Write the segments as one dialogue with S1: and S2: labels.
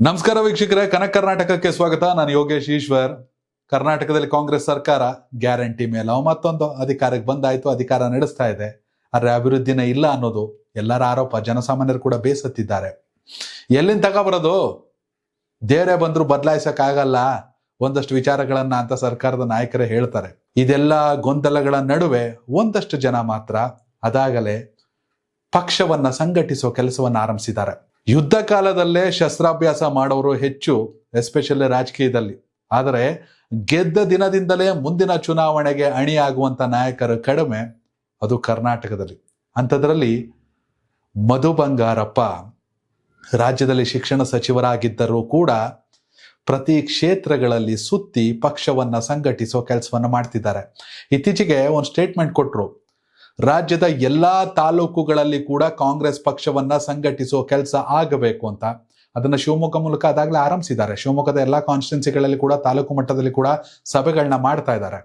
S1: ನಮಸ್ಕಾರ ವೀಕ್ಷಕರೇ, ಕನಕ ಕರ್ನಾಟಕಕ್ಕೆ ಸ್ವಾಗತ. ನಾನು ಯೋಗೇಶ್ ಈಶ್ವರ್. ಕರ್ನಾಟಕದಲ್ಲಿ ಕಾಂಗ್ರೆಸ್ ಸರ್ಕಾರ ಗ್ಯಾರಂಟಿ ಮೇಲೆ ಮತ್ತೊಂದು ಅಧಿಕಾರಕ್ಕೆ ಬಂದಾಯ್ತು, ಅಧಿಕಾರ ನಡೆಸ್ತಾ ಇದೆ. ಆದ್ರೆ ಅಭಿವೃದ್ಧಿನೇ ಇಲ್ಲ ಅನ್ನೋದು ಎಲ್ಲರ ಆರೋಪ. ಜನಸಾಮಾನ್ಯರು ಕೂಡ ಬೇಸತ್ತಿದ್ದಾರೆ. ಎಲ್ಲಿಂದ ತಗೊಬರೋದು? ದೇವರೇ ಬಂದ್ರು ಬದಲಾಯಿಸಕ್ ಆಗಲ್ಲ ಒಂದಷ್ಟು ವಿಚಾರಗಳನ್ನ ಅಂತ ಸರ್ಕಾರದ ನಾಯಕರೇ ಹೇಳ್ತಾರೆ. ಇದೆಲ್ಲ ಗೊಂದಲಗಳ ನಡುವೆ ಒಂದಷ್ಟು ಜನ ಮಾತ್ರ ಅದಾಗಲೇ ಪಕ್ಷವನ್ನ ಸಂಘಟಿಸುವ ಕೆಲಸವನ್ನ ಆರಂಭಿಸಿದ್ದಾರೆ. ಯುದ್ಧ ಕಾಲದಲ್ಲೇ ಶಸ್ತ್ರಾಭ್ಯಾಸ ಮಾಡೋರು ಹೆಚ್ಚು, ಎಸ್ಪೆಷಲಿ ರಾಜಕೀಯದಲ್ಲಿ. ಆದರೆ ಗೆದ್ದ ದಿನದಿಂದಲೇ ಮುಂದಿನ ಚುನಾವಣೆಗೆ ಅಣಿಯಾಗುವಂತ ನಾಯಕರು ಕಡಿಮೆ, ಅದು ಕರ್ನಾಟಕದಲ್ಲಿ. ಅಂಥದ್ರಲ್ಲಿ ಮಧು ಬಂಗಾರಪ್ಪ ರಾಜ್ಯದಲ್ಲಿ ಶಿಕ್ಷಣ ಸಚಿವರಾಗಿದ್ದರೂ ಕೂಡ ಪ್ರತಿ ಕ್ಷೇತ್ರಗಳಲ್ಲಿ ಸುತ್ತಿ ಪಕ್ಷವನ್ನ ಸಂಘಟಿಸೋ ಕೆಲಸವನ್ನ ಮಾಡ್ತಿದ್ದಾರೆ. ಇತ್ತೀಚೆಗೆ ಒಂದು ಸ್ಟೇಟ್ಮೆಂಟ್ ಕೊಟ್ಟರು. ರಾಜ್ಯದ ಎಲ್ಲಾ ತಾಲೂಕುಗಳಲ್ಲಿ ಕೂಡ ಕಾಂಗ್ರೆಸ್ ಪಕ್ಷವನ್ನ ಸಂಘಟಿಸುವ ಕೆಲಸ ಆಗಬೇಕು ಅಂತ. ಅದನ್ನ ಶಿವಮೊಗ್ಗ ಮೂಲಕ ಅದಾಗಲೇ ಆರಂಭಿಸಿದ್ದಾರೆ. ಶಿವಮೊಗ್ಗದ ಎಲ್ಲಾ ಕಾನ್ಸ್ಟಿಟ್ಯೂನ್ಸಿಗಳಲ್ಲಿ ಕೂಡ ತಾಲೂಕು ಮಟ್ಟದಲ್ಲಿ ಕೂಡ ಸಭೆಗಳನ್ನ ಮಾಡ್ತಾ ಇದ್ದಾರೆ.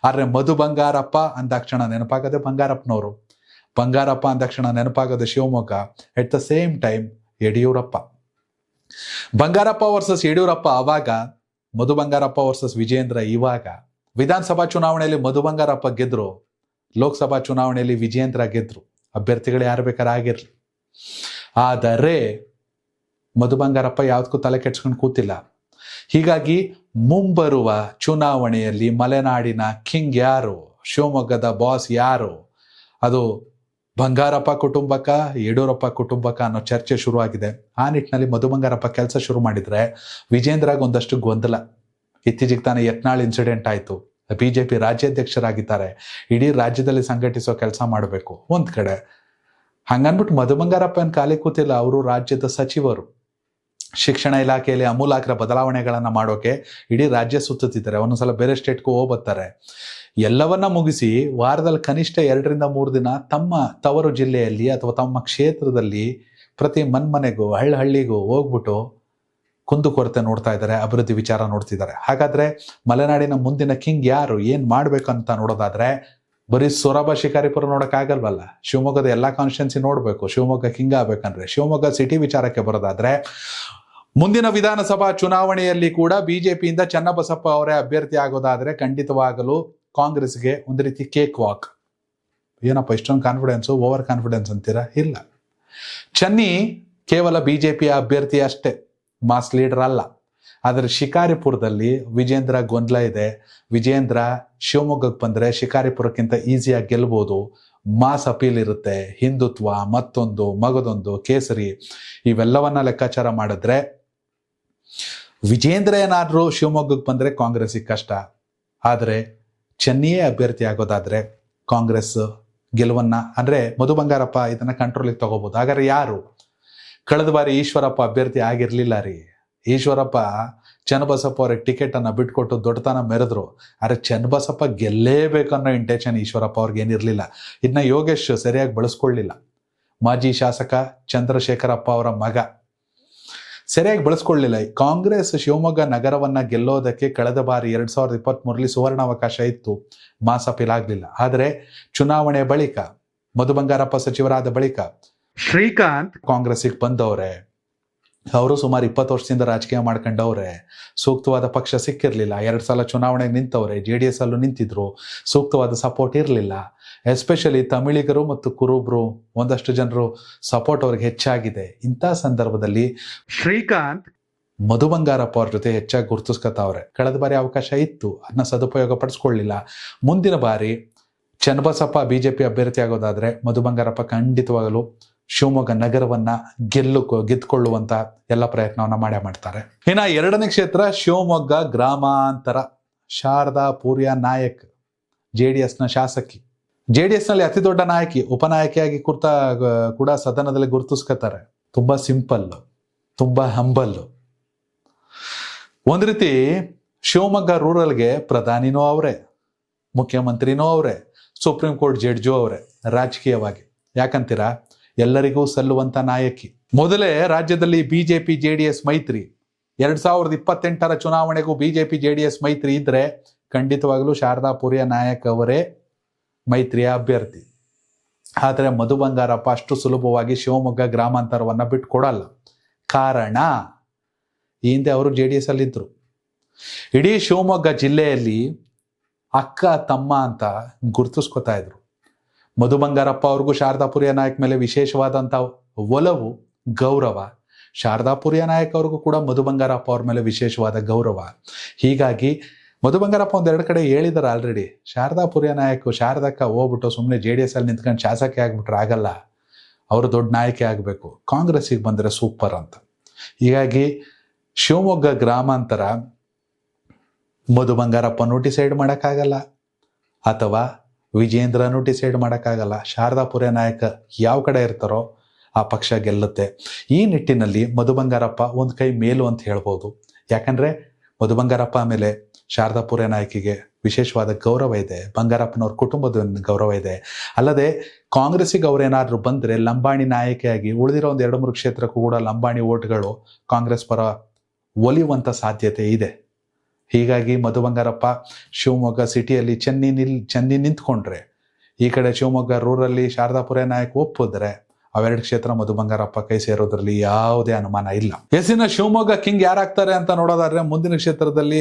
S1: ಆದ್ರೆ ಮಧು ಬಂಗಾರಪ್ಪ ಅಂದಾಕ್ಷಣ ನೆನಪಾಗದೆ ಬಂಗಾರಪ್ಪನವರು, ಬಂಗಾರಪ್ಪ ಅಂದಾಕ್ಷಣ ನೆನಪಾಗದೆ Shivamogga. At the same time Yediyurappa. Bangarappa versus Yediyurappa ಆವಾಗ, ಮಧು ಬಂಗಾರಪ್ಪ ವರ್ಸಸ್ ವಿಜೇಂದ್ರ ಇವಾಗ. ವಿಧಾನಸಭಾ ಚುನಾವಣೆಯಲ್ಲಿ ಮಧು ಬಂಗಾರಪ್ಪ ಗೆದ್ರು, ಲೋಕಸಭಾ ಚುನಾವಣೆಯಲ್ಲಿ ವಿಜೇಂದ್ರ ಗೆದ್ರು. ಅಭ್ಯರ್ಥಿಗಳು ಯಾರು ಬೇಕಾದ್ರೆ ಆಗಿರ್ಲಿ. ಆದರೆ ಮಧು ಬಂಗಾರಪ್ಪ ಯಾವ್ದಕ್ಕೂ ತಲೆ ಕೆಡ್ಸ್ಕೊಂಡು ಕೂತಿಲ್ಲ. ಹೀಗಾಗಿ ಮುಂಬರುವ ಚುನಾವಣೆಯಲ್ಲಿ ಮಲೆನಾಡಿನ ಕಿಂಗ್ ಯಾರು, ಶಿವಮೊಗ್ಗದ ಬಾಸ್ ಯಾರು, ಅದು ಬಂಗಾರಪ್ಪ ಕುಟುಂಬಕ್ಕ ಯಡಿಯೂರಪ್ಪ ಕುಟುಂಬಕ್ಕ ಅನ್ನೋ ಚರ್ಚೆ ಶುರುವಾಗಿದೆ. ಆ ನಿಟ್ಟಿನಲ್ಲಿ ಮಧು ಬಂಗಾರಪ್ಪ ಕೆಲಸ ಶುರು ಮಾಡಿದ್ರೆ ವಿಜೇಂದ್ರಾಗ ಒಂದಷ್ಟು ಗೊಂದಲ. ಇತ್ತೀಚೆಗೆ ತಾನೇ ಯತ್ನಾಳ್ ಇನ್ಸಿಡೆಂಟ್ ಆಯ್ತು. ಬಿಜೆಪಿ ರಾಜ್ಯಾಧ್ಯಕ್ಷರಾಗಿದ್ದಾರೆ, ಇಡೀ ರಾಜ್ಯದಲ್ಲಿ ಸಂಘಟಿಸೋ ಕೆಲಸ ಮಾಡಬೇಕು ಒಂದ್ ಕಡೆ. ಹಂಗನ್ಬಿಟ್ಟು ಮಧು ಬಂಗಾರಪ್ಪನ ಖಾಲಿ ಕೂತಿಲ್ಲ. ಅವರು ರಾಜ್ಯದ ಸಚಿವರು. ಶಿಕ್ಷಣ ಇಲಾಖೆಯಲ್ಲಿ ಅಮೂಲಾಗ್ರ ಬದಲಾವಣೆಗಳನ್ನ ಮಾಡೋಕೆ ಇಡೀ ರಾಜ್ಯ ಸುತ್ತುತ್ತಿದ್ದಾರೆ. ಒಂದೊಂದ್ಸಲ ಬೇರೆ ಸ್ಟೇಟ್ಗೂ ಹೋಗ್ಬರ್ತಾರೆ. ಎಲ್ಲವನ್ನ ಮುಗಿಸಿ ವಾರದಲ್ಲಿ ಕನಿಷ್ಠ 2 ರಿಂದ 3 ದಿನ ತಮ್ಮ ತವರು ಜಿಲ್ಲೆಯಲ್ಲಿ ಅಥವಾ ತಮ್ಮ ಕ್ಷೇತ್ರದಲ್ಲಿ ಪ್ರತಿ ಮನೆಗೂ ಹಳ್ಳಿಗೂ ಹೋಗ್ಬಿಟ್ಟು ಕುಂದುಕೊರತೆ ನೋಡ್ತಾ ಇದ್ದಾರೆ, ಅಭಿವೃದ್ಧಿ ವಿಚಾರ ನೋಡ್ತಿದ್ದಾರೆ. ಹಾಗಾದ್ರೆ ಮಲೆನಾಡಿನ ಮುಂದಿನ ಕಿಂಗ್ ಯಾರು, ಏನ್ ಮಾಡ್ಬೇಕಂತ ನೋಡೋದಾದ್ರೆ ಬರೀ ಸೊರಬ ಶಿಕಾರಿಪುರ ನೋಡಕ್ ಆಗಲ್ವಲ್ಲ. ಶಿವಮೊಗ್ಗದ ಎಲ್ಲಾ ಕಾನ್ಸ್ಟಿಟ್ಯೂನ್ಸಿ ನೋಡ್ಬೇಕು. ಶಿವಮೊಗ್ಗ ಕಿಂಗ್ ಆಗ್ಬೇಕಂದ್ರೆ ಶಿವಮೊಗ್ಗ ಸಿಟಿ ವಿಚಾರಕ್ಕೆ ಬರೋದಾದ್ರೆ, ಮುಂದಿನ ವಿಧಾನಸಭಾ ಚುನಾವಣೆಯಲ್ಲಿ ಕೂಡ ಬಿಜೆಪಿಯಿಂದ ಚನ್ನಬಸಪ್ಪ ಅವರೇ ಅಭ್ಯರ್ಥಿ ಆಗೋದಾದ್ರೆ ಖಂಡಿತವಾಗಲು ಕಾಂಗ್ರೆಸ್ಗೆ ಒಂದು ರೀತಿ ಕೇಕ್ ವಾಕ್. ಏನಪ್ಪ ಇಷ್ಟೊಂದು ಕಾನ್ಫಿಡೆನ್ಸು, ಓವರ್ ಕಾನ್ಫಿಡೆನ್ಸ್ ಅಂತೀರಾ? ಇಲ್ಲ. ಚನ್ನಿ ಕೇವಲ ಬಿಜೆಪಿಯ ಅಭ್ಯರ್ಥಿ ಅಷ್ಟೇ, ಮಾಸ್ ಲೀಡರ್ ಅಲ್ಲ. ಆದರೆ ಶಿಕಾರಿಪುರದಲ್ಲಿ ವಿಜೇಂದ್ರ ಗೊಂದಲ ಇದೆ. ವಿಜೇಂದ್ರ ಶಿವಮೊಗ್ಗಕ್ಕೆ ಬಂದ್ರೆ ಶಿಕಾರಿಪುರಕ್ಕಿಂತ ಈಸಿಯಾಗಿ ಗೆಲ್ಬಹುದು. ಮಾಸ್ ಅಪೀಲ್ ಇರುತ್ತೆ, ಹಿಂದುತ್ವ, ಮತ್ತೊಂದು ಮಗದೊಂದು, ಕೇಸರಿ, ಇವೆಲ್ಲವನ್ನ ಲೆಕ್ಕಾಚಾರ ಮಾಡಿದ್ರೆ ವಿಜೇಂದ್ರ ಏನಾದ್ರೂ ಶಿವಮೊಗ್ಗಕ್ಕೆ ಬಂದ್ರೆ ಕಾಂಗ್ರೆಸ್ಗೆ ಕಷ್ಟ. ಆದರೆ ಚೆನ್ನಿಯೇ ಅಭ್ಯರ್ಥಿ ಆಗೋದಾದ್ರೆ ಕಾಂಗ್ರೆಸ್ ಗೆಲುವನ್ನ, ಅಂದ್ರೆ ಮಧು ಬಂಗಾರಪ್ಪ ಇದನ್ನ ಕಂಟ್ರೋಲಿಗೆ ತಗೋಬಹುದು. ಹಾಗಾದ್ರೆ ಯಾರು? ಕಳೆದ ಬಾರಿ ಈಶ್ವರಪ್ಪ ಅಭ್ಯರ್ಥಿ ಆಗಿರ್ಲಿಲ್ಲ ರೀ. ಈಶ್ವರಪ್ಪ ಚನ್ನಬಸಪ್ಪ ಅವ್ರಿಗೆ ಟಿಕೆಟ್ ಅನ್ನ ಬಿಟ್ಕೊಟ್ಟು ದೊಡ್ಡತನ ಮೆರೆದ್ರು. ಆದ್ರೆ ಚನ್ನಬಸಪ್ಪ ಗೆಲ್ಲೇಬೇಕನ್ನೋ ಇಂಟೆನ್ಷನ್ ಈಶ್ವರಪ್ಪ ಅವ್ರಿಗೆ ಏನಿರ್ಲಿಲ್ಲ. ಇದನ್ನ ಯೋಗೇಶ್ ಸರಿಯಾಗಿ ಬಳಸ್ಕೊಳ್ಳಿಲ್ಲ. ಮಾಜಿ ಶಾಸಕ ಚಂದ್ರಶೇಖರಪ್ಪ ಅವರ ಮಗ ಸರಿಯಾಗಿ ಬಳಸ್ಕೊಳ್ಳಿಲ್ಲ. ಕಾಂಗ್ರೆಸ್ ಶಿವಮೊಗ್ಗ ನಗರವನ್ನ ಗೆಲ್ಲೋದಕ್ಕೆ ಕಳೆದ ಬಾರಿ 2023ರಲ್ಲಿ ಸುವರ್ಣಾವಕಾಶ ಇತ್ತು, ಮಾಸ್ ಅಪೀಲ್ ಆಗ್ಲಿಲ್ಲ. ಆದರೆ ಚುನಾವಣೆ ಬಳಿಕ, ಮಧು ಬಂಗಾರಪ್ಪ ಸಚಿವರಾದ ಬಳಿಕ ಶ್ರೀಕಾಂತ್ ಕಾಂಗ್ರೆಸ್ಗೆ ಬಂದವ್ರೆ. ಅವರು ಸುಮಾರು 20 ವರ್ಷದಿಂದ ರಾಜಕೀಯ ಮಾಡ್ಕೊಂಡವ್ರೆ. ಸೂಕ್ತವಾದ ಪಕ್ಷ ಸಿಕ್ಕಿರ್ಲಿಲ್ಲ. 2 ಸಲ ಚುನಾವಣೆಗೆ ನಿಂತವ್ರೆ. JDS ಅಲ್ಲೂ ನಿಂತಿದ್ರು. ಸೂಕ್ತವಾದ ಸಪೋರ್ಟ್ ಇರಲಿಲ್ಲ. ಎಸ್ಪೆಷಲಿ ತಮಿಳಿಗರು ಮತ್ತು ಕುರುಬ್ರು ಒಂದಷ್ಟು ಜನರು ಸಪೋರ್ಟ್ ಅವ್ರಿಗೆ ಹೆಚ್ಚಾಗಿದೆ. ಇಂಥ ಸಂದರ್ಭದಲ್ಲಿ ಶ್ರೀಕಾಂತ್ ಮಧು ಬಂಗಾರಪ್ಪ ಅವ್ರ ಜೊತೆ ಹೆಚ್ಚಾಗಿ ಗುರುತಿಸ್ಕೊತಾವ್ರೆ. ಕಳೆದ ಬಾರಿ ಅವಕಾಶ ಇತ್ತು, ಅದನ್ನ ಸದುಪಯೋಗ ಪಡಿಸ್ಕೊಳ್ಳಿಲ್ಲ. ಮುಂದಿನ ಬಾರಿ ಚನ್ನಬಸಪ್ಪ ಬಿಜೆಪಿ ಅಭ್ಯರ್ಥಿ ಆಗೋದಾದ್ರೆ ಮಧು ಬಂಗಾರಪ್ಪ ಖಂಡಿತವಾಗಲು ಶಿವಮೊಗ್ಗ ನಗರವನ್ನ ಗೆದ್ದುಕೊಳ್ಳುವಂತ ಎಲ್ಲ ಪ್ರಯತ್ನವನ್ನ ಮಾಡ್ತಾರೆ. ಇನ್ನ 2ನೇ ಕ್ಷೇತ್ರ ಶಿವಮೊಗ್ಗ ಗ್ರಾಮಾಂತರ. ಶಾರದಾ ಪೂರ್ಯ ನಾಯಕ್, JDS ನ ಶಾಸಕಿ, JDS ನಲ್ಲಿ ಅತಿ ದೊಡ್ಡ ನಾಯಕಿ, ಉಪನಾಯಕಿಯಾಗಿ ಕೂಡ ಸದನದಲ್ಲಿ ಗುರುತಿಸ್ಕೊತಾರೆ. ತುಂಬಾ ಸಿಂಪಲ್, ತುಂಬಾ ಹಂಬಲ್. ಒಂದ್ ರೀತಿ ಶಿವಮೊಗ್ಗ ರೂರಲ್ಗೆ ಪ್ರಧಾನಿನೂ ಅವರೇ, ಮುಖ್ಯಮಂತ್ರಿನೂ ಅವರೇ, ಸುಪ್ರೀಂ ಕೋರ್ಟ್ ಜಡ್ಜು ಅವರೇ ರಾಜಕೀಯವಾಗಿ. ಯಾಕಂತೀರಾ? ಎಲ್ಲರಿಗೂ ಸಲ್ಲುವಂತ ನಾಯಕಿ. ಮೊದಲೇ ರಾಜ್ಯದಲ್ಲಿ ಬಿಜೆಪಿ JDS ಮೈತ್ರಿ. 2028ರ ಚುನಾವಣೆಗೂ ಬಿಜೆಪಿ JDS ಮೈತ್ರಿ ಇದ್ರೆ ಖಂಡಿತವಾಗಲೂ ಶಾರದಾ ಪೂರ್ಯ ನಾಯಕ್ ಅವರೇ ಮೈತ್ರಿಯ ಅಭ್ಯರ್ಥಿ. ಆದರೆ ಮಧು ಬಂಗಾರಪ್ಪ ಅಷ್ಟು ಸುಲಭವಾಗಿ ಶಿವಮೊಗ್ಗ ಗ್ರಾಮಾಂತರವನ್ನ ಬಿಟ್ಕೊಡಲ್ಲ. ಕಾರಣ ಈ ಹಿಂದೆ ಅವರು JDS ಅಲ್ಲಿ ಇದ್ರು. ಇಡೀ ಶಿವಮೊಗ್ಗ ಜಿಲ್ಲೆಯಲ್ಲಿ ಅಕ್ಕ ತಮ್ಮ ಅಂತ ಗುರುತಿಸ್ಕೊತಾ ಇದ್ರು. ಮಧು ಬಂಗಾರಪ್ಪ ಅವ್ರಿಗೂ ಶಾರದಾ ಪುರಿಯ ನಾಯಕ್ ಮೇಲೆ ವಿಶೇಷವಾದಂಥ ಒಲವು, ಗೌರವ. ಶಾರದಾ ಪುರಿಯ ನಾಯಕ್ ಅವ್ರಿಗೂ ಕೂಡ ಮಧು ಬಂಗಾರಪ್ಪ ಅವ್ರ ಮೇಲೆ ವಿಶೇಷವಾದ ಗೌರವ. ಹೀಗಾಗಿ ಮಧು ಬಂಗಾರಪ್ಪ ಒಂದೆರಡು ಕಡೆ ಹೇಳಿದಾರೆ ಆಲ್ರೆಡಿ, ಶಾರದಾ ಪುರಿಯ ನಾಯಕ್ ಶಾರದಕ್ಕ ಹೋಗ್ಬಿಟ್ಟು ಸುಮ್ಮನೆ JDS ಅಲ್ಲಿ ನಿಂತ್ಕೊಂಡು ಶಾಸಕಿ ಆಗ್ಬಿಟ್ರೆ ಆಗಲ್ಲ, ಅವರು ದೊಡ್ಡ ನಾಯಕಿ ಆಗಬೇಕು, ಕಾಂಗ್ರೆಸ್ಸಿಗೆ ಬಂದರೆ ಸೂಪರ್ ಅಂತ. ಹೀಗಾಗಿ ಶಿವಮೊಗ್ಗ ಗ್ರಾಮಾಂತರ ಮಧು ಬಂಗಾರಪ್ಪನೂ ಡಿಸೈಡ್ ಮಾಡೋಕ್ಕಾಗಲ್ಲ, ಅಥವಾ ವಿಜೇಂದ್ರನೂ ಡಿಸೈಡ್ ಮಾಡೋಕ್ಕಾಗಲ್ಲ. ಶಾರದಾ ಪುರಿಯ ನಾಯಕ ಯಾವ ಕಡೆ ಇರ್ತಾರೋ ಆ ಪಕ್ಷ ಗೆಲ್ಲುತ್ತೆ. ಈ ನಿಟ್ಟಿನಲ್ಲಿ ಮಧು ಬಂಗಾರಪ್ಪ ಒಂದು ಕೈ ಮೇಲು ಅಂತ ಹೇಳ್ಬೋದು. ಯಾಕಂದರೆ ಮಧು ಬಂಗಾರಪ್ಪ ಮೇಲೆ ಶಾರದಾ ಪುರಿಯ ನಾಯಕಿಗೆ ವಿಶೇಷವಾದ ಗೌರವ ಇದೆ, ಬಂಗಾರಪ್ಪನವ್ರ ಕುಟುಂಬದ ಗೌರವ ಇದೆ. ಅಲ್ಲದೆ ಕಾಂಗ್ರೆಸ್ಸಿಗೆ ಅವರೇನಾದರೂ ಬಂದರೆ ಲಂಬಾಣಿ ನಾಯಕಿಯಾಗಿ ಉಳಿದಿರೋ ಒಂದು 2-3 ಕ್ಷೇತ್ರಕ್ಕೂ ಕೂಡ ಲಂಬಾಣಿ ಓಟ್ಗಳು ಕಾಂಗ್ರೆಸ್ ಪರ ಒಲಿಯುವಂಥ ಸಾಧ್ಯತೆ ಇದೆ. ಹೀಗಾಗಿ ಮಧು ಬಂಗಾರಪ್ಪ ಶಿವಮೊಗ್ಗ ಸಿಟಿಯಲ್ಲಿ ಚೆನ್ನಿ ನಿಂತ್ಕೊಂಡ್ರೆ, ಈ ಕಡೆ ಶಿವಮೊಗ್ಗ ರೂರಲ್ಲಿ ಶಾರದಾ ಪುರಿಯ ನಾಯಕ್ ಒಪ್ಪಿದ್ರೆ, ಅವೆರಡು ಕ್ಷೇತ್ರ ಮಧು ಬಂಗಾರಪ್ಪ ಕೈ ಸೇರೋದ್ರಲ್ಲಿ ಯಾವುದೇ ಅನುಮಾನ ಇಲ್ಲ. ಎಸ್ಸಿನ ಶಿವಮೊಗ್ಗ ಕಿಂಗ್ ಯಾರಾಗ್ತಾರೆ ಅಂತ ನೋಡೋದಾದ್ರೆ, ಮುಂದಿನ ಕ್ಷೇತ್ರದಲ್ಲಿ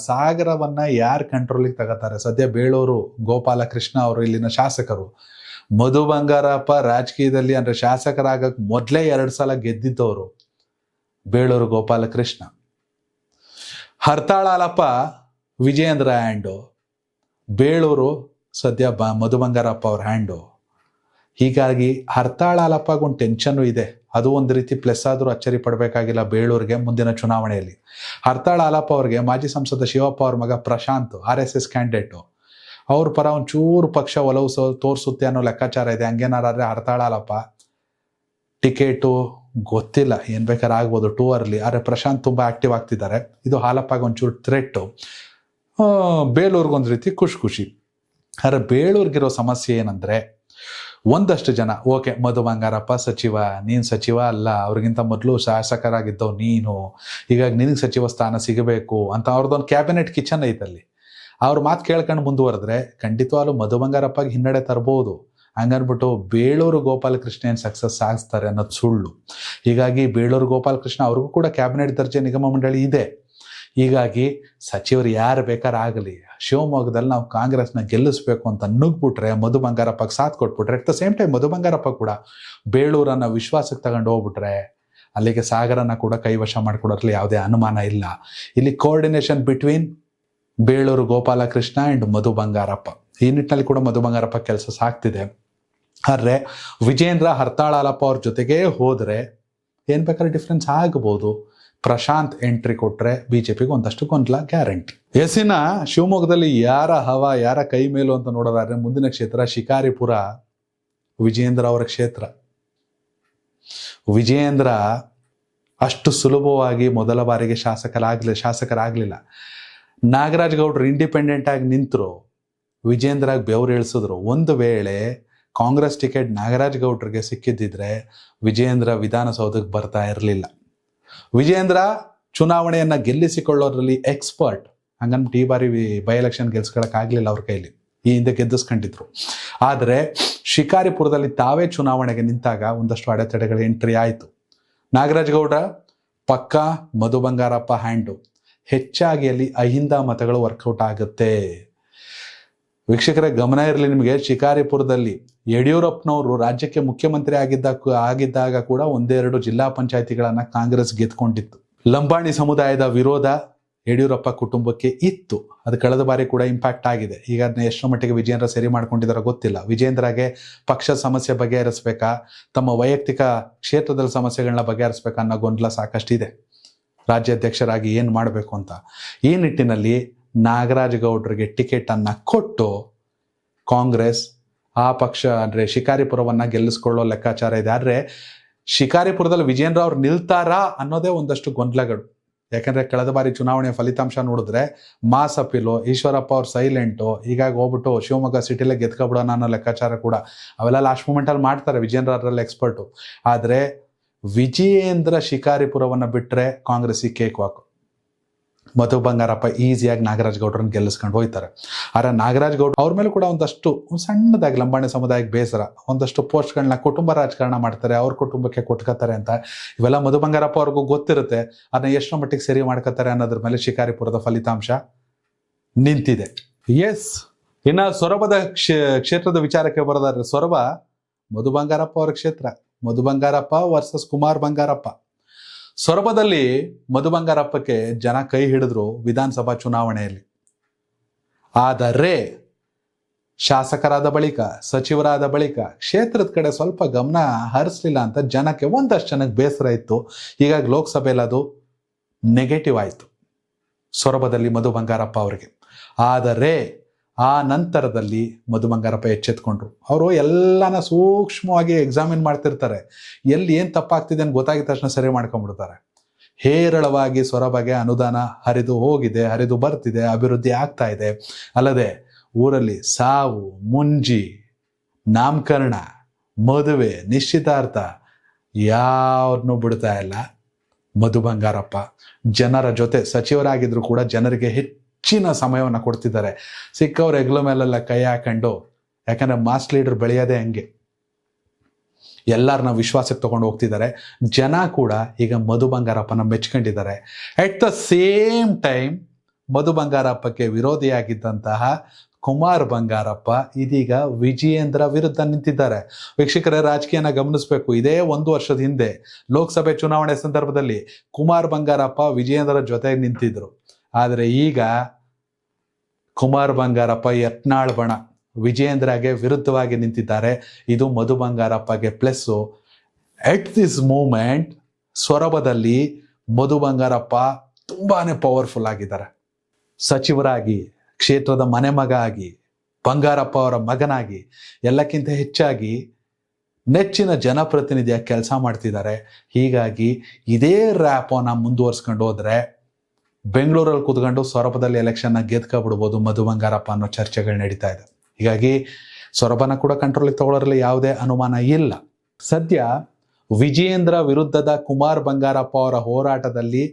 S1: ಸಾಗರವನ್ನ ಯಾರು ಕಂಟ್ರೋಲಿಗೆ ತಗೋತಾರೆ? ಸದ್ಯ ಬೇಳೂರು ಗೋಪಾಲಕೃಷ್ಣ ಅವರು ಇಲ್ಲಿನ ಶಾಸಕರು. ಮಧು ಬಂಗಾರಪ್ಪ ರಾಜಕೀಯದಲ್ಲಿ ಅಂದ್ರೆ ಶಾಸಕರಾಗಕ್ ಮೊದಲೇ 2 ಸಲ ಗೆದ್ದಿದ್ದವರು ಬೇಳೂರು ಗೋಪಾಲಕೃಷ್ಣ. ಹರ್ತಾಳ ಹಾಲಪ್ಪ ವಿಜಯೇಂದ್ರ ಹ್ಯಾಂಡು, ಬೇಳೂರು ಸದ್ಯ ಮಧು ಬಂಗಾರಪ್ಪ ಅವ್ರ ಹ್ಯಾಂಡು. ಹೀಗಾಗಿ ಹರ್ತಾಳ ಹಾಲಪ್ಪಗೊಂದು ಟೆನ್ಷನ್ನು ಇದೆ. ಅದು ಒಂದು ರೀತಿ ಪ್ಲಸ್ ಆದರೂ ಅಚ್ಚರಿ ಪಡಬೇಕಾಗಿಲ್ಲ ಬೇಳೂರಿಗೆ ಮುಂದಿನ ಚುನಾವಣೆಯಲ್ಲಿ. ಹರ್ತಾಳ ಹಾಲಪ್ಪ ಅವ್ರಿಗೆ ಮಾಜಿ ಸಂಸದ ಶಿವಪ್ಪ ಅವ್ರ ಮಗ ಪ್ರಶಾಂತ್ RSS ಕ್ಯಾಂಡಿಡೇಟು, ಅವ್ರ ಪರ ಒಂಚೂರು ಪಕ್ಷ ಒಲವು ತೋರಿಸುತ್ತೆ ಅನ್ನೋ ಲೆಕ್ಕಾಚಾರ ಇದೆ. ಹಂಗೇನಾರಾದ್ರೆ ಹರ್ತಾಳ ಹಾಲಪ್ಪ ಟಿಕೆಟು ಗೊತ್ತಿಲ್ಲ, ಏನು ಬೇಕಾದ್ರೆ ಆಗ್ಬೋದು, ಟೂ ಅರ್ಲಿ. ಆದರೆ ಪ್ರಶಾಂತ್ ತುಂಬ ಆಕ್ಟಿವ್ ಆಗ್ತಿದ್ದಾರೆ. ಇದು ಹಾಲಪ್ಪಗೆ ಒಂಚೂರು ಥ್ರೆಟ್ಟು. ಬೇಳೂರಿಗೊಂದು ರೀತಿ ಖುಷಿ. ಆದರೆ ಬೇಳೂರಿಗಿರೋ ಸಮಸ್ಯೆ ಏನಂದರೆ, ಒಂದಷ್ಟು ಜನ ಓಕೆ ಮಧು ಬಂಗಾರಪ್ಪ ಸಚಿವ, ನೀನು ಸಚಿವ ಅಲ್ಲ, ಅವ್ರಿಗಿಂತ ಮೊದಲು ಶಾಸಕರಾಗಿದ್ದವು ನೀನು, ಹೀಗಾಗಿ ನಿನಗೆ ಸಚಿವ ಸ್ಥಾನ ಸಿಗಬೇಕು ಅಂತ ಅವ್ರದ್ದೊಂದು ಕ್ಯಾಬಿನೆಟ್ ಕಿಚನ್ ಐತಲ್ಲಿ. ಅವ್ರ ಮಾತು ಕೇಳ್ಕೊಂಡು ಮುಂದುವರೆದ್ರೆ ಖಂಡಿತವಾಗ್ಲೂ ಮಧು ಬಂಗಾರಪ್ಪಗೆ ಹಿನ್ನಡೆ ತರ್ಬೋದು. ಹಂಗನ್ಬಿಟ್ಟು ಬೇಳೂರು ಗೋಪಾಲಕೃಷ್ಣ ಏನು ಸಕ್ಸಸ್ ಆಗಿಸ್ತಾರೆ ಅನ್ನೋದು ಸುಳ್ಳು. ಹೀಗಾಗಿ ಬೇಳೂರು ಗೋಪಾಲಕೃಷ್ಣ ಅವ್ರಿಗೂ ಕೂಡ ಕ್ಯಾಬಿನೆಟ್ ದರ್ಜೆ ನಿಗಮ ಮಂಡಳಿ ಇದೆ. ಹೀಗಾಗಿ ಸಚಿವರು ಯಾರು ಬೇಕಾದ್ರೆ ಆಗಲಿ, ಶಿವಮೊಗ್ಗದಲ್ಲಿ ನಾವು ಕಾಂಗ್ರೆಸ್ನ ಗೆಲ್ಲಿಸ್ಬೇಕು ಅಂತ ನುಗ್ಬಿಟ್ರೆ, ಮಧು ಬಂಗಾರಪ್ಪಗೆ ಸಾಥ್ ಕೊಟ್ಬಿಟ್ರೆ, at the same time Madhu Bangarappa ಕೂಡ ಬೇಳೂರನ್ನ ವಿಶ್ವಾಸಕ್ಕೆ ತಗೊಂಡು ಹೋಗ್ಬಿಟ್ರೆ, ಅಲ್ಲಿಗೆ ಸಾಗರನ ಕೂಡ ಕೈವಶ ಮಾಡಿಕೊಡೋದ್ರಲ್ಲಿ ಯಾವುದೇ ಅನುಮಾನ ಇಲ್ಲ. ಇಲ್ಲಿ coordination between Beluru Gopalakrishna and Madhu Bangarappa, ಈ ನಿಟ್ಟಿನಲ್ಲಿ ಕೂಡ ಮಧು ಬಂಗಾರಪ್ಪ ಕೆಲಸ ಸಾಕ್ತಿದೆ. ಆದರೆ ವಿಜೇಂದ್ರ ಹರ್ತಾಳ ಹಾಲಪ್ಪ ಅವ್ರ ಜೊತೆಗೇ ಹೋದರೆ ಏನು ಬೇಕಾದ್ರೆ ಡಿಫ್ರೆನ್ಸ್ ಆಗ್ಬೋದು. ಪ್ರಶಾಂತ್ ಎಂಟ್ರಿ ಕೊಟ್ಟರೆ BJPಗೆ ಒಂದಷ್ಟು ಗೊಂದಲ ಗ್ಯಾರಂಟಿ. ಎಸ್ಸಿನ ಶಿವಮೊಗ್ಗದಲ್ಲಿ ಯಾರ ಹವಾ, ಯಾರ ಕೈ ಮೇಲು ಅಂತ ನೋಡೋದಾದ್ರೆ, ಮುಂದಿನ ಕ್ಷೇತ್ರ ಶಿಕಾರಿಪುರ, ವಿಜೇಂದ್ರ ಅವರ ಕ್ಷೇತ್ರ. ವಿಜೇಂದ್ರ ಅಷ್ಟು ಸುಲಭವಾಗಿ ಮೊದಲ ಬಾರಿಗೆ ಶಾಸಕರಾಗಲಿಲ್ಲ. ನಾಗರಾಜ್ ಗೌಡ್ರು ಇಂಡಿಪೆಂಡೆಂಟ್ ಆಗಿ ನಿಂತರು, ವಿಜೇಂದ್ರಾಗ ಬೆವರು ಇಳಿಸಿದ್ರು. ಒಂದು ವೇಳೆ ಕಾಂಗ್ರೆಸ್ ಟಿಕೆಟ್ ನಾಗರಾಜ್ ಗೌಡ್ರಿಗೆ ಸಿಕ್ಕಿದ್ದಿದ್ರೆ ವಿಜೇಂದ್ರ ವಿಧಾನಸೌಧಕ್ಕೆ ಬರ್ತಾ ಇರಲಿಲ್ಲ. ವಿಜೇಂದ್ರ ಚುನಾವಣೆಯನ್ನು ಗೆಲ್ಲಿಸಿಕೊಳ್ಳೋದ್ರಲ್ಲಿ ಎಕ್ಸ್ಪರ್ಟ್. ಹಂಗನ್ಬಿಟ್ಟು ಈ ಬಾರಿ ಬೈ ಎಲೆಕ್ಷನ್ ಗೆಲ್ಸ್ಕೊಳಕ್ಕಾಗಲಿಲ್ಲ ಅವ್ರ ಕೈಲಿ, ಈ ಹಿಂದೆ ಗೆದ್ದಿಸ್ಕೊಂಡಿದ್ರು. ಆದರೆ ಶಿಕಾರಿಪುರದಲ್ಲಿ ತಾವೇ ಚುನಾವಣೆಗೆ ನಿಂತಾಗ ಒಂದಷ್ಟು ಅಡೆತಡೆಗಳ ಎಂಟ್ರಿ ಆಯಿತು. ನಾಗರಾಜ್ ಗೌಡ ಪಕ್ಕ ಮಧು ಬಂಗಾರಪ್ಪ ಹ್ಯಾಂಡು. ಹೆಚ್ಚಾಗಿ ಅಲ್ಲಿ ಅಹಿಂದ ಮತಗಳು ವರ್ಕೌಟ್ ಆಗುತ್ತೆ. ವೀಕ್ಷಕರೇ ಗಮನ ಇರಲಿ ನಿಮಗೆ, ಶಿಕಾರಿಪುರದಲ್ಲಿ ಯಡಿಯೂರಪ್ಪನವರು ರಾಜ್ಯಕ್ಕೆ ಮುಖ್ಯಮಂತ್ರಿ ಆಗಿದ್ದಾಗ ಕೂಡ 1-2 ಜಿಲ್ಲಾ ಪಂಚಾಯಿತಿಗಳನ್ನ ಕಾಂಗ್ರೆಸ್ ಗೆದ್ಕೊಂಡಿತ್ತು. ಲಂಬಾಣಿ ಸಮುದಾಯದ ವಿರೋಧ ಯಡಿಯೂರಪ್ಪ ಕುಟುಂಬಕ್ಕೆ ಇತ್ತು. ಅದು ಕಳೆದ ಬಾರಿ ಕೂಡ ಇಂಪ್ಯಾಕ್ಟ್ ಆಗಿದೆ. ಈಗ ಅದನ್ನ ಎಷ್ಟರ ಮಟ್ಟಿಗೆ ವಿಜೇಂದ್ರ ಸರಿ ಮಾಡ್ಕೊಂಡಿದ್ದಾರೋ ಗೊತ್ತಿಲ್ಲ. ವಿಜೇಂದ್ರಗೆ ಪಕ್ಷದ ಸಮಸ್ಯೆ ಬಗೆಹರಿಸ್ಬೇಕಾ, ತಮ್ಮ ವೈಯಕ್ತಿಕ ಕ್ಷೇತ್ರದಲ್ಲಿ ಸಮಸ್ಯೆಗಳನ್ನ ಬಗೆಹರಿಸ್ಬೇಕಾ ಅನ್ನೋ ಗೊಂದಲ ಸಾಕಷ್ಟಿದೆ. ರಾಜ್ಯಾಧ್ಯಕ್ಷರಾಗಿ ಏನು ಮಾಡಬೇಕು ಅಂತ. ಈ ನಿಟ್ಟಿನಲ್ಲಿ ನಾಗರಾಜ್ ಗೌಡ್ರಿಗೆ ಟಿಕೆಟ್ ಅನ್ನ ಕೊಟ್ಟು ಕಾಂಗ್ರೆಸ್ ಆ ಪಕ್ಷ ಅಂದ್ರೆ ಶಿಕಾರಿಪುರವನ್ನ ಗೆಲ್ಲಿಸ್ಕೊಳ್ಳೋ ಲೆಕ್ಕಾಚಾರ ಇದೆ. ಆದ್ರೆ ಶಿಕಾರಿಪುರದಲ್ಲಿ ವಿಜೇಂದ್ರ ಅವ್ರು ನಿಲ್ತಾರಾ ಅನ್ನೋದೇ ಒಂದಷ್ಟು ಗೊಂದಲಗಳು. ಯಾಕಂದ್ರೆ ಕಳೆದ ಬಾರಿ ಚುನಾವಣೆಯ ಫಲಿತಾಂಶ ನೋಡಿದ್ರೆ ಮಾಸ್ ಅಪೀಲು, ಈಶ್ವರಪ್ಪ ಅವ್ರು ಸೈಲೆಂಟು, ಹೀಗಾಗಿ ಹೋಗ್ಬಿಟ್ಟು ಶಿವಮೊಗ್ಗ ಸಿಟಿಲೇ ಗೆದ್ಕೊಬಿಡೋಣ ಅನ್ನೋ ಲೆಕ್ಕಾಚಾರ ಕೂಡ ಅವೆಲ್ಲ ಲಾಸ್ಟ್ ಮೂಮೆಂಟಲ್ಲಿ ಮಾಡ್ತಾರೆ. ವಿಜೇಂದ್ರ ಅದರಲ್ಲಿ ಎಕ್ಸ್ಪರ್ಟು. ಆದರೆ ವಿಜಯೇಂದ್ರ ಶಿಕಾರಿಪುರವನ್ನು ಬಿಟ್ಟರೆ ಕಾಂಗ್ರೆಸ್ಸಿಗೆ ಕೇಕ್ ವಾಕು. ಮಧು ಬಂಗಾರಪ್ಪ ಈಸಿಯಾಗಿ ನಾಗರಾಜ್ ಗೌಡ್ರನ್ನ ಗೆಲ್ಲಿಸ್ಕೊಂಡು ಹೋಗ್ತಾರೆ. ಆದರೆ ನಾಗರಾಜ್ ಗೌಡ್ರು ಅವ್ರ ಮೇಲೆ ಕೂಡ ಒಂದಷ್ಟು ಸಣ್ಣದಾಗಿ ಲಂಬಾಣಿ ಸಮುದಾಯಕ್ಕೆ ಬೇಸರ, ಒಂದಷ್ಟು ಪೋಸ್ಟ್ಗಳನ್ನ ಕುಟುಂಬ ರಾಜಕಾರಣ ಮಾಡ್ತಾರೆ, ಅವ್ರ ಕುಟುಂಬಕ್ಕೆ ಕೊಟ್ಕೋತಾರೆ ಅಂತ. ಇವೆಲ್ಲ ಮಧು ಬಂಗಾರಪ್ಪ ಅವ್ರಿಗೂ ಗೊತ್ತಿರುತ್ತೆ. ಅದನ್ನ ಎಷ್ಟೋ ಮಟ್ಟಿಗೆ ಸರಿ ಮಾಡ್ಕೋತಾರೆ ಅನ್ನೋದ್ರ ಮೇಲೆ ಶಿಕಾರಿಪುರದ ಫಲಿತಾಂಶ ನಿಂತಿದೆ. ಎಸ್, ಇನ್ನು ಸೊರಬದ ಕ್ಷೇತ್ರದ ವಿಚಾರಕ್ಕೆ ಬರೋದಾದ್ರೆ, ಸೊರಬ ಮಧು ಬಂಗಾರಪ್ಪ ಅವರ ಕ್ಷೇತ್ರ. ಮಧು ಬಂಗಾರಪ್ಪ ವರ್ಸಸ್ ಕುಮಾರ್ ಬಂಗಾರಪ್ಪ. ಸೊರಬದಲ್ಲಿ ಮಧು ಬಂಗಾರಪ್ಪಕ್ಕೆ ಜನ ಕೈ ಹಿಡಿದ್ರು ವಿಧಾನಸಭಾ ಚುನಾವಣೆಯಲ್ಲಿ. ಆದರೆ ಶಾಸಕರಾದ ಬಳಿಕ, ಸಚಿವರಾದ ಬಳಿಕ ಕ್ಷೇತ್ರದ ಕಡೆ ಸ್ವಲ್ಪ ಗಮನ ಹರಿಸಲಿಲ್ಲ ಅಂತ ಜನಕ್ಕೆ, ಒಂದಷ್ಟು ಜನಕ್ಕೆ ಬೇಸರ ಇತ್ತು. ಹೀಗಾಗಿ ಲೋಕಸಭೆಯಲ್ಲಿ ಅದು ನೆಗೆಟಿವ್ ಆಯಿತು ಸೊರಬದಲ್ಲಿ ಮಧು ಬಂಗಾರಪ್ಪ ಅವರಿಗೆ. ಆದರೆ ಆ ನಂತರದಲ್ಲಿ ಮಧು ಬಂಗಾರಪ್ಪ ಎಚ್ಚೆತ್ಕೊಂಡ್ರು. ಅವರು ಎಲ್ಲಾನ ಸೂಕ್ಷ್ಮವಾಗಿ ಎಕ್ಸಾಮಿನ್ ಮಾಡ್ತಿರ್ತಾರೆ. ಎಲ್ಲಿ ಏನು ತಪ್ಪಾಗ್ತಿದೆ ಅಂತ ಗೊತ್ತಾಗಿದ ತಕ್ಷಣ ಸರಿ ಮಾಡ್ಕೊಂಡ್ಬಿಡ್ತಾರೆ. ಹೇರಳವಾಗಿ ಸೊರಬಗೆ ಅನುದಾನ ಹರಿದು ಹೋಗಿದೆ, ಹರಿದು ಬರ್ತಿದೆ, ಅಭಿವೃದ್ಧಿ ಆಗ್ತಾ ಇದೆ. ಅಲ್ಲದೆ ಊರಲ್ಲಿ ಸಾವು, ಮುಂಜಿ, ನಾಮಕರಣ, ಮದುವೆ, ನಿಶ್ಚಿತಾರ್ಥ ಯಾವ್ದನ್ನೂ ಬಿಡ್ತಾ ಇಲ್ಲ ಮಧು ಬಂಗಾರಪ್ಪ. ಜನರ ಜೊತೆ ಸಚಿವರಾಗಿದ್ರು ಕೂಡ ಜನರಿಗೆ ಹೆಚ್ಚಿನ ಸಮಯವನ್ನು ಕೊಡ್ತಿದ್ದಾರೆ. ಸಿಕ್ಕವ್ರ ಹೆಗ್ಲ ಮೇಲೆಲ್ಲ ಕೈ ಹಾಕೊಂಡು, ಯಾಕಂದ್ರೆ ಮಾಸ್ ಲೀಡರ್ ಬೆಳೆಯೋದೇ ಹಂಗೆ, ಎಲ್ಲರನ್ನ ವಿಶ್ವಾಸಕ್ಕೆ ತಗೊಂಡು ಹೋಗ್ತಿದ್ದಾರೆ. ಜನ ಕೂಡ ಈಗ ಮಧು ಬಂಗಾರಪ್ಪನ ಮೆಚ್ಕೊಂಡಿದ್ದಾರೆ. ಅಟ್ ದ ಸೇಮ್ ಟೈಮ್ ಮಧು ಬಂಗಾರಪ್ಪಕ್ಕೆ ವಿರೋಧಿಯಾಗಿದ್ದಂತಹ ಕುಮಾರ್ ಬಂಗಾರಪ್ಪ ಇದೀಗ ವಿಜಯೇಂದ್ರ ವಿರುದ್ಧ ನಿಂತಿದ್ದಾರೆ. ವೀಕ್ಷಕರೇ, ರಾಜಕೀಯನ ಗಮನಿಸಬೇಕು. ಇದೇ 1 ವರ್ಷದ ಹಿಂದೆ ಲೋಕಸಭೆ ಚುನಾವಣೆ ಸಂದರ್ಭದಲ್ಲಿ ಕುಮಾರ್ ಬಂಗಾರಪ್ಪ ವಿಜಯೇಂದ್ರ ಜೊತೆಗೆ ನಿಂತಿದ್ರು. ಆದರೆ ಈಗ ಕುಮಾರ್ ಬಂಗಾರಪ್ಪ ಯತ್ನಾಳ್ ಬಣ ವಿಜಯೇಂದ್ರಗೆ ವಿರುದ್ಧವಾಗಿ ನಿಂತಿದ್ದಾರೆ. ಇದು ಮಧು ಬಂಗಾರಪ್ಪಗೆ plus. At this moment ಸೊರಬದಲ್ಲಿ Madhu Bangarappa ತುಂಬಾನೇ ಪವರ್ಫುಲ್ ಆಗಿದ್ದಾರೆ. ಸಚಿವರಾಗಿ, ಕ್ಷೇತ್ರದ ಮನೆ ಮಗ ಆಗಿ, ಬಂಗಾರಪ್ಪ ಅವರ ಮಗನಾಗಿ, ಎಲ್ಲಕ್ಕಿಂತ ಹೆಚ್ಚಾಗಿ ನೆಚ್ಚಿನ ಜನಪ್ರತಿನಿಧಿಯಾಗಿ ಕೆಲಸ ಮಾಡ್ತಿದ್ದಾರೆ. ಹೀಗಾಗಿ ಇದೇ ರ್ಯಾಪನ್ನು ಮುಂದುವರ್ಸ್ಕೊಂಡು ಹೋದ್ರೆ ಬೆಂಗಳೂರಲ್ಲಿ ಕೂತ್ಕೊಂಡು ಸೊರಬದಲ್ಲಿ ಎಲೆಕ್ಷನ್ನ ಗೆದ್ಕೊಬಿಡ್ಬೋದು ಮಧು ಬಂಗಾರಪ್ಪ ಅನ್ನೋ ಚರ್ಚೆಗಳು ನಡೀತಾ ಇದೆ. ಹೀಗಾಗಿ ಸೊರಬನ ಕೂಡ ಕಂಟ್ರೋಲಿಗೆ ತಗೊಳ್ಳೋದ್ರಲ್ಲಿ ಯಾವುದೇ ಅನುಮಾನ ಇಲ್ಲ. ಸದ್ಯ ವಿಜಯೇಂದ್ರ ವಿರುದ್ಧದ ಕುಮಾರ್ ಬಂಗಾರಪ್ಪ ಅವರ ಹೋರಾಟದಲ್ಲಿ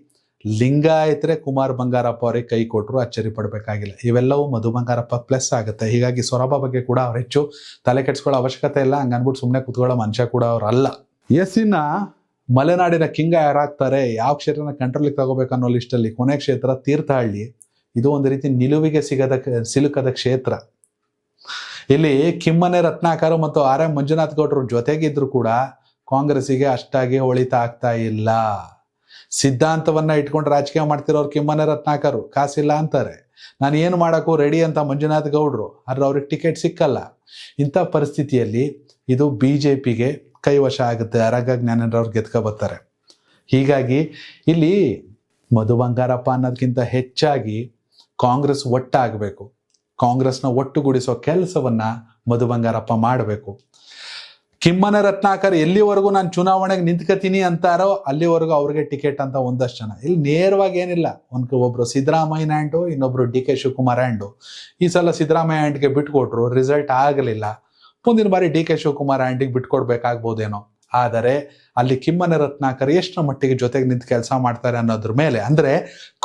S1: ಲಿಂಗಾಯತರೆ ಕುಮಾರ್ ಬಂಗಾರಪ್ಪ ಅವರಿಗೆ ಕೈ ಕೊಟ್ಟರು, ಅಚ್ಚರಿ ಪಡಬೇಕಾಗಿಲ್ಲ. ಇವೆಲ್ಲವೂ ಮಧು ಬಂಗಾರಪ್ಪ ಪ್ಲಸ್ ಆಗುತ್ತೆ. ಹೀಗಾಗಿ ಸೊರಬ ಬಗ್ಗೆ ಕೂಡ ಅವ್ರು ಹೆಚ್ಚು ತಲೆ ಕೆಡಿಸ್ಕೊಳ್ಳೋ ಅವಶ್ಯಕತೆ ಇಲ್ಲ. ಹಂಗನ್ಬಿಟ್ಟು ಸುಮ್ಮನೆ ಕೂತ್ಕೊಳ್ಳೋ ಮನುಷ್ಯ ಕೂಡ ಅವ್ರಲ್ಲ. ಇನ್ನ ಮಲೆನಾಡಿನ ಕಿಂಗ ಯಾರಾಗ್ತಾರೆ, ಯಾವ ಕ್ಷೇತ್ರನ ಕಂಟ್ರೋಲಿಗೆ ತಗೋಬೇಕು ಅನ್ನೋ ಲಿಸ್ಟಲ್ಲಿ ಕೊನೆ ಕ್ಷೇತ್ರ ತೀರ್ಥಹಳ್ಳಿ. ಇದು ಒಂದು ರೀತಿ ನಿಲುವಿಗೆ ಸಿಲುಕದ ಕ್ಷೇತ್ರ. ಇಲ್ಲಿ ಕಿಮ್ಮನೆ ರತ್ನಾಕರ್ ಮತ್ತು ಆರ್ ಎಂ ಮಂಜುನಾಥ್ ಗೌಡರು ಜೊತೆಗಿದ್ರು ಕೂಡ ಕಾಂಗ್ರೆಸ್ಸಿಗೆ ಅಷ್ಟಾಗಿ ಹೊಳಿತಾ ಆಗ್ತಾ ಇಲ್ಲ. ಸಿದ್ಧಾಂತವನ್ನ ಇಟ್ಕೊಂಡು ರಾಜಕೀಯ ಮಾಡ್ತಿರೋರು ಕಿಮ್ಮನೆ ರತ್ನಾಕರ್ ಕಾಸಿಲ್ಲ ಅಂತಾರೆ. ನಾನು ಏನು ಮಾಡೋಕ್ಕೂ ರೆಡಿ ಅಂತ ಮಂಜುನಾಥ್ ಗೌಡರು, ಆದ್ರೆ ಅವ್ರಿಗೆ ಟಿಕೆಟ್ ಸಿಕ್ಕಲ್ಲ. ಇಂಥ ಪರಿಸ್ಥಿತಿಯಲ್ಲಿ ಇದು BJPಗೆ ಕೈವಶ ಆಗುತ್ತೆ. ಆರಾಗ ಜ್ಞಾನೇಂದ್ರ ಗೆದ್ಕೊ ಬರ್ತಾರೆ. ಹೀಗಾಗಿ ಇಲ್ಲಿ ಮಧು ಬಂಗಾರಪ್ಪ ಅನ್ನೋದಕ್ಕಿಂತ ಹೆಚ್ಚಾಗಿ ಕಾಂಗ್ರೆಸ್ ಒಟ್ಟಾಗಬೇಕು. ಕಾಂಗ್ರೆಸ್ನ ಒಟ್ಟುಗೂಡಿಸೋ ಕೆಲಸವನ್ನ ಮಧು ಬಂಗಾರಪ್ಪ ಮಾಡಬೇಕು. ಕಿಮ್ಮನೆ ರತ್ನಾಕರ್ ಎಲ್ಲಿವರೆಗೂ ನಾನು ಚುನಾವಣೆಗೆ ನಿಂತ್ಕತೀನಿ ಅಂತಾರೋ ಅಲ್ಲಿವರೆಗೂ ಅವ್ರಿಗೆ ಟಿಕೆಟ್ ಅಂತ ಒಂದಷ್ಟು ಜನ. ಇಲ್ಲಿ ನೇರವಾಗಿ ಏನಿಲ್ಲ, ಒಬ್ರು ಸಿದ್ದರಾಮಯ್ಯ ಆ್ಯಂಡು, ಇನ್ನೊಬ್ರು DK ಶಿವಕುಮಾರ್ ಆ್ಯಂಡು. ಈ ಸಲ ಸಿದ್ದರಾಮಯ್ಯ ಆ್ಯಂಡ್ಗೆ ಬಿಟ್ಕೊಟ್ರು, ರಿಸಲ್ಟ್ ಆಗಲಿಲ್ಲ. ಮುಂದಿನ ಬಾರಿ DK ಶಿವಕುಮಾರ್ ಆ್ಯಂಡಿಗೆ ಬಿಟ್ಕೊಡ್ಬೇಕಾಗ್ಬೋದೇನೋ. ಆದರೆ ಅಲ್ಲಿ ಕಿಮ್ಮನೆ ರತ್ನಾಕರ್ ಎಷ್ಟರ ಮಟ್ಟಿಗೆ ಜೊತೆಗೆ ನಿಂತು ಕೆಲಸ ಮಾಡ್ತಾರೆ ಅನ್ನೋದ್ರ ಮೇಲೆ, ಅಂದ್ರೆ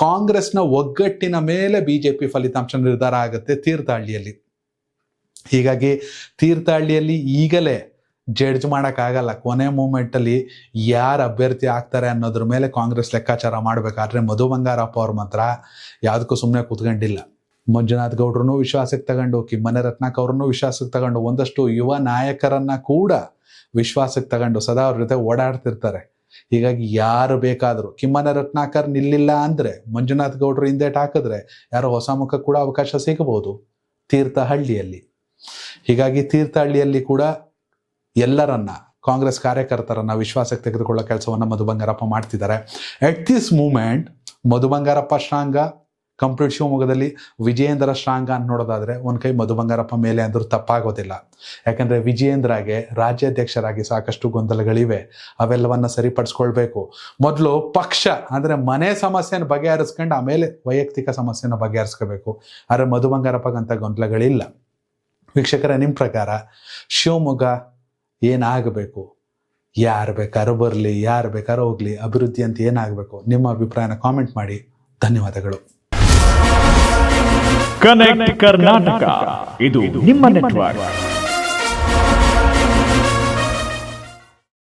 S1: ಕಾಂಗ್ರೆಸ್ನ ಒಗ್ಗಟ್ಟಿನ ಮೇಲೆ BJP ಫಲಿತಾಂಶ ನಿರ್ಧಾರ ಆಗುತ್ತೆ ತೀರ್ಥಹಳ್ಳಿಯಲ್ಲಿ. ಹೀಗಾಗಿ ತೀರ್ಥಹಳ್ಳಿಯಲ್ಲಿ ಈಗಲೇ ಜಡ್ಜ್ ಮಾಡೋಕ್ಕಾಗಲ್ಲ. ಕೊನೆ ಮೂಮೆಂಟಲ್ಲಿ ಯಾರು ಅಭ್ಯರ್ಥಿ ಆಗ್ತಾರೆ ಅನ್ನೋದ್ರ ಮೇಲೆ ಕಾಂಗ್ರೆಸ್ ಲೆಕ್ಕಾಚಾರ ಮಾಡಬೇಕಾದ್ರೆ ಮಧು ಬಂಗಾರಪ್ಪ ಅವ್ರು ಮಾತ್ರ ಯಾವುದಕ್ಕೂ ಸುಮ್ಮನೆ ಕೂತ್ಕೊಂಡಿಲ್ಲ. ಮಂಜುನಾಥ್ ಗೌಡ್ರನ್ನು ವಿಶ್ವಾಸಕ್ಕೆ ತಗೊಂಡು, ಕಿಮ್ಮನೆ ರತ್ನಾಕರ್ ಅವ್ರನ್ನು ವಿಶ್ವಾಸಕ್ಕೆ ತಗೊಂಡು, ಒಂದಷ್ಟು ಯುವ ನಾಯಕರನ್ನ ಕೂಡ ವಿಶ್ವಾಸಕ್ಕೆ ತಗೊಂಡು ಸದಾ ಅವ್ರ ಜೊತೆ ಓಡಾಡ್ತಿರ್ತಾರೆ. ಹೀಗಾಗಿ ಯಾರು ಬೇಕಾದರೂ, ಕಿಮ್ಮನೆ ರತ್ನಾಕರ್ ನಿಲ್ಲಿಲ್ಲ ಅಂದ್ರೆ ಮಂಜುನಾಥ್ ಗೌಡ್ರು ಹಿಂದೇಟ್ ಹಾಕಿದ್ರೆ ಯಾರೋ ಹೊಸ ಮುಖ ಕೂಡ ಅವಕಾಶ ಸಿಗಬಹುದು ತೀರ್ಥಹಳ್ಳಿಯಲ್ಲಿ. ಹೀಗಾಗಿ ತೀರ್ಥಹಳ್ಳಿಯಲ್ಲಿ ಕೂಡ ಎಲ್ಲರನ್ನ, ಕಾಂಗ್ರೆಸ್ ಕಾರ್ಯಕರ್ತರನ್ನ ವಿಶ್ವಾಸಕ್ಕೆ ತೆಗೆದುಕೊಳ್ಳೋ ಕೆಲಸವನ್ನ ಮಧು ಬಂಗಾರಪ್ಪ ಮಾಡ್ತಿದ್ದಾರೆ. At this moment Madhu Bangarappa strong, complete ಶಿವಮೊಗ್ಗದಲ್ಲಿ ವಿಜಯೇಂದ್ರ ಸ್ಟ್ರಾಂಗ ಅಂತ ನೋಡೋದಾದ್ರೆ ಒಂದ್ ಕೈ ಮಧು ಬಂಗಾರಪ್ಪ ಮೇಲೆ ಅಂದ್ರೂ ತಪ್ಪಾಗೋದಿಲ್ಲ. ಯಾಕಂದ್ರೆ ವಿಜಯೇಂದ್ರಗೆ ರಾಜ್ಯಾಧ್ಯಕ್ಷರಾಗಿ ಸಾಕಷ್ಟು ಗೊಂದಲಗಳಿವೆ, ಅವೆಲ್ಲವನ್ನ ಸರಿಪಡಿಸ್ಕೊಳ್ಬೇಕು. ಮೊದಲು ಪಕ್ಷ ಅಂದ್ರೆ ಮನೆ ಸಮಸ್ಯೆನ ಬಗೆಹರಿಸ್ಕೊಂಡು ಆಮೇಲೆ ವೈಯಕ್ತಿಕ ಸಮಸ್ಯೆನ ಬಗೆಹರಿಸ್ಕೋಬೇಕು. ಆದ್ರೆ ಮಧು ಬಂಗಾರಪ್ಪಗಂತ ಗೊಂದಲಗಳಿಲ್ಲ. ವೀಕ್ಷಕರ, ನಿಮ್ಮ ಪ್ರಕಾರ ಶಿವಮೊಗ್ಗ ಏನಾಗಬೇಕು? ಯಾರು ಬೇಕಾದ್ರೂ ಬರಲಿ, ಯಾರು ಬೇಕಾದ್ರೂ ಹೋಗ್ಲಿ, ಅಭಿವೃದ್ಧಿ ಅಂತ ಏನಾಗಬೇಕು? ನಿಮ್ಮ ಅಭಿಪ್ರಾಯನ ಕಾಮೆಂಟ್ ಮಾಡಿ. ಧನ್ಯವಾದಗಳು.
S2: ಕನೆಕ್ಟ್ ಕರ್ನಾಟಕ ಇದು ನಿಮ್ಮ ನೆಟ್ವರ್ಕ್.